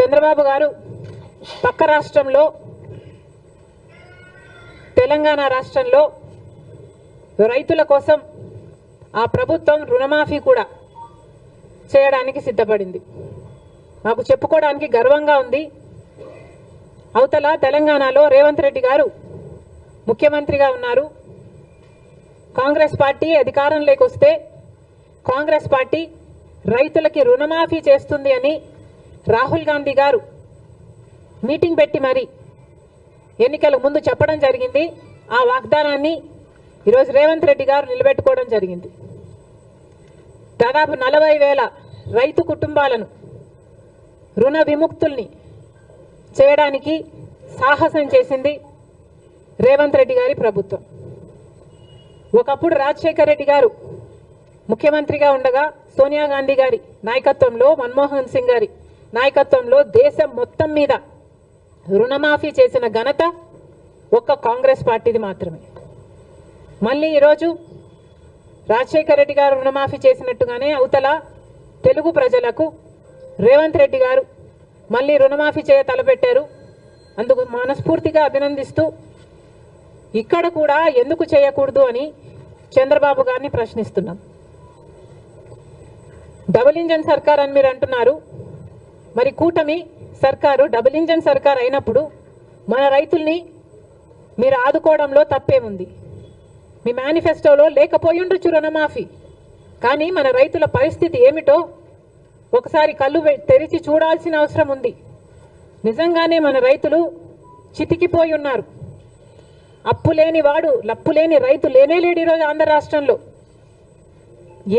చంద్రబాబు గారు పక్క రాష్ట్రంలో తెలంగాణ రాష్ట్రంలో రైతుల కోసం ఆ ప్రభుత్వం రుణమాఫీ కూడా చేయడానికి సిద్ధపడింది. మాకు చెప్పుకోవడానికి గర్వంగా ఉంది. అవతల తెలంగాణలో రేవంత్ రెడ్డి గారు ముఖ్యమంత్రిగా ఉన్నారు. కాంగ్రెస్ పార్టీ అధికారంలోకి వస్తే కాంగ్రెస్ పార్టీ రైతులకి రుణమాఫీ చేస్తుంది అని రాహుల్ గాంధీ గారు మీటింగ్ పెట్టి మరి ఎన్నికల ముందు చెప్పడం జరిగింది. ఆ వాగ్దానాన్ని ఈరోజు రేవంత్ రెడ్డి గారు నిలబెట్టుకోవడం జరిగింది. దాదాపు 40,000 రైతు కుటుంబాలను రుణ విముక్తుల్ని చేయడానికి సాహసం చేసింది రేవంత్ రెడ్డి గారి ప్రభుత్వం. ఒకప్పుడు రాజశేఖర్ రెడ్డి గారు ముఖ్యమంత్రిగా ఉండగా సోనియా గాంధీ గారి నాయకత్వంలో, మన్మోహన్ సింగ్ గారి నాయకత్వంలో దేశం మొత్తం మీద రుణమాఫీ చేసిన ఘనత ఒక్క కాంగ్రెస్ పార్టీది మాత్రమే. మళ్ళీ ఈరోజు రాజశేఖర్ రెడ్డి గారు రుణమాఫీ చేసినట్టుగానే అవతల తెలుగు ప్రజలకు రేవంత్ రెడ్డి గారు మళ్ళీ రుణమాఫీ చేయ తలపెట్టారు. అందుకు మనస్ఫూర్తిగా అభినందిస్తూ ఇక్కడ కూడా ఎందుకు చేయకూడదు అని చంద్రబాబు గారిని ప్రశ్నిస్తున్నాం. డబుల్ ఇంజన్ సర్కార్ అని మీరు అంటున్నారు. మరి కూటమి సర్కారు డబుల్ ఇంజన్ సర్కార్ అయినప్పుడు మన రైతుల్ని మీరు ఆదుకోవడంలో తప్పేముంది? మీ మేనిఫెస్టోలో లేకపోయి ఉండొచ్చు రుణమాఫీ, కానీ మన రైతుల పరిస్థితి ఏమిటో ఒకసారి కళ్ళు తెరిచి చూడాల్సిన అవసరం ఉంది. నిజంగానే మన రైతులు చితికిపోయి ఉన్నారు. అప్పు లేని వాడు లప్పు లేని రైతు లేనే లేడు ఈరోజు ఆంధ్ర రాష్ట్రంలో.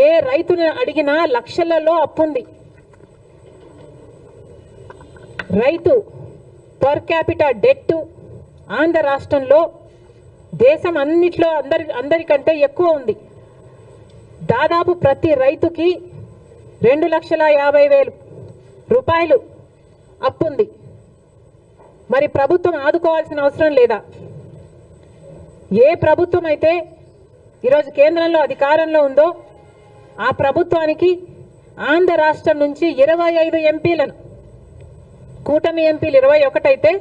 ఏ రైతుని అడిగినా లక్షలలో అప్పుంది. రైతు పర్ క్యాపిటా డెట్ ఆంధ్ర రాష్ట్రంలో దేశం అన్నిట్లో అందరికంటే ఎక్కువ ఉంది. దాదాపు ప్రతి రైతుకి 2,50,000 రూపాయలు అప్పుంది. మరి ప్రభుత్వం ఆదుకోవాల్సిన అవసరం లేదా? ఏ ప్రభుత్వం అయితే ఈరోజు కేంద్రంలో అధికారంలో ఉందో ఆ ప్రభుత్వానికి ఆంధ్ర రాష్ట్రం నుంచి 25 ఎంపీలను, కూటమి ఎంపీలు 21 అయితే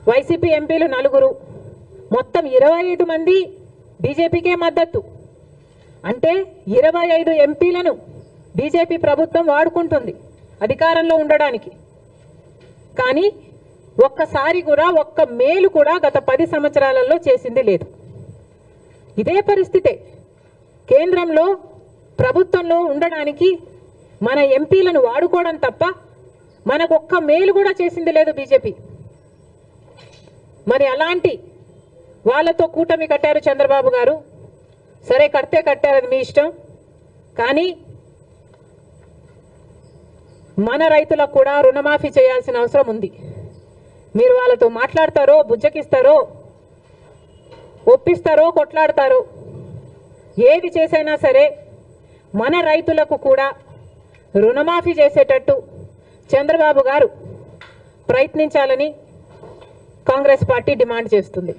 వైసీపీ ఎంపీలు 4, మొత్తం 25 మంది బీజేపీకే మద్దతు. అంటే 25 ఎంపీలను బీజేపీ ప్రభుత్వం వాడుకుంటుంది అధికారంలో ఉండడానికి. కానీ ఒక్కసారి కూడా ఒక్క మేలు కూడా గత 10 సంవత్సరాలలో చేసింది లేదు. ఇదే పరిస్థితే కేంద్రంలో ప్రభుత్వంలో ఉండడానికి మన ఎంపీలను వాడుకోవడం తప్ప మనకు ఒక్క మేలు కూడా చేసింది లేదు బీజేపీ. మరి అలాంటి వాళ్ళతో కూటమి కట్టారు చంద్రబాబు గారు. సరే, కడితే కట్టారని మీ ఇష్టం. కానీ మన రైతులకు కూడా రుణమాఫీ చేయాల్సిన అవసరం ఉంది. మీరు వాళ్ళతో మాట్లాడతారో, బుజ్జకిస్తారో, ఒప్పిస్తారో, కొట్లాడతారో, ఏది చేసైనా సరే మన రైతులకు కూడా రుణమాఫీ చేసేటట్టు చంద్రబాబు గారు ప్రయత్నించాలని కాంగ్రెస్ పార్టీ డిమాండ్ చేస్తుంది.